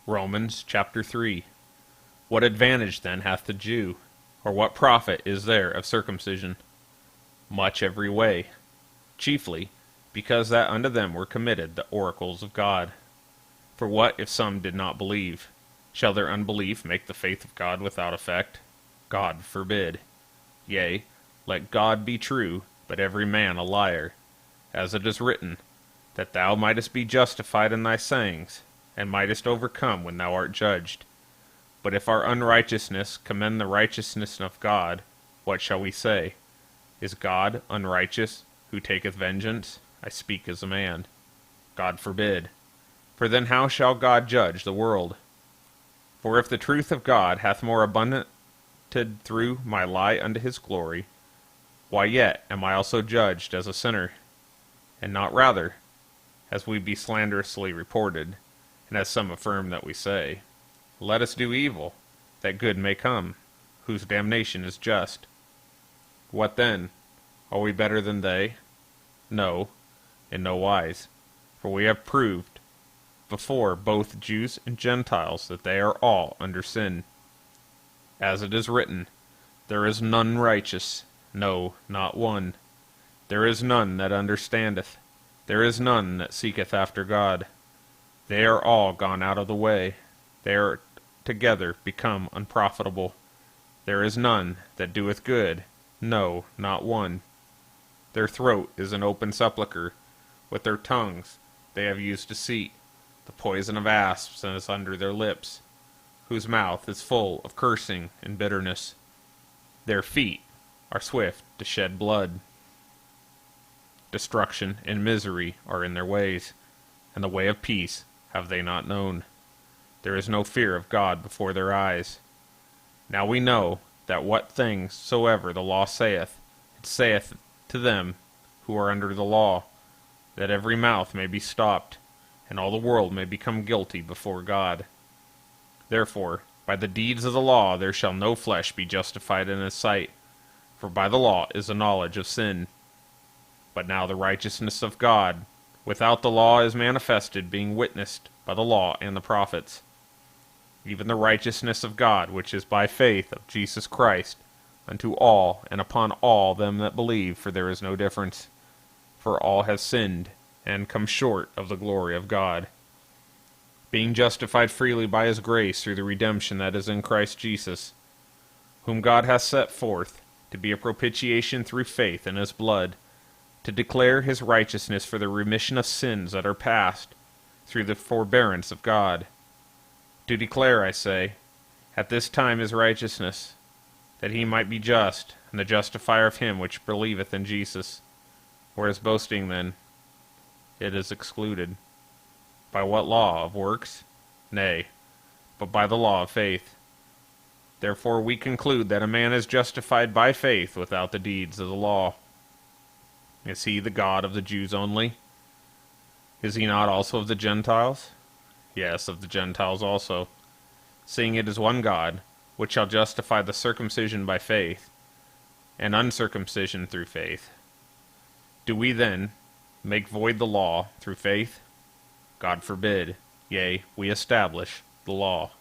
Romans chapter 3. What advantage then hath the Jew? Or what profit is there of circumcision? Much every way. Chiefly, because that unto them were committed the oracles of God. For what if some did not believe? Shall their unbelief make the faith of God without effect? God forbid. Yea, let God be true, but every man a liar. As it is written, that thou mightest be justified in thy sayings, and mightest overcome when thou art judged. But if our unrighteousness commend the righteousness of God, what shall we say? Is God unrighteous, who taketh vengeance? I speak as a man. God forbid. For then how shall God judge the world? For if the truth of God hath more abundant through my lie unto his glory, why yet am I also judged as a sinner? And not rather, as we be slanderously reported, and as some affirm that we say, let us do evil, that good may come, whose damnation is just. What then? Are we better than they? No, in no wise. For we have proved before both Jews and Gentiles that they are all under sin. As it is written, there is none righteous, no, not one. There is none that understandeth. There is none that seeketh after God. They are all gone out of the way. They are together become unprofitable. There is none that doeth good, no, not one. Their throat is an open sepulchre. With their tongues they have used deceit. The poison of asps is under their lips, whose mouth is full of cursing and bitterness. Their feet are swift to shed blood. Destruction and misery are in their ways, and the way of peace have they not known. There is no fear of God before their eyes. Now we know that what things soever the law saith, it saith to them who are under the law, that every mouth may be stopped, and all the world may become guilty before God. Therefore, by the deeds of the law there shall no flesh be justified in his sight, for by the law is the knowledge of sin. But now the righteousness of God without the law is manifested, being witnessed by the law and the prophets, even the righteousness of God which is by faith of Jesus Christ, unto all and upon all them that believe, for there is no difference. For all have sinned, and come short of the glory of God, being justified freely by his grace through the redemption that is in Christ Jesus, whom God hath set forth to be a propitiation through faith in his blood, to declare his righteousness for the remission of sins that are past, through the forbearance of God. To declare, I say, at this time his righteousness, that he might be just, and the justifier of him which believeth in Jesus. Whereas boasting, then, it is excluded. By what law? Of works? Nay, but by the law of faith. Therefore we conclude that a man is justified by faith without the deeds of the law. Is he the God of the Jews only? Is he not also of the Gentiles? Yes, of the Gentiles also, seeing it is one God, which shall justify the circumcision by faith, and uncircumcision through faith. Do we then make void the law through faith? God forbid. Yea, we establish the law.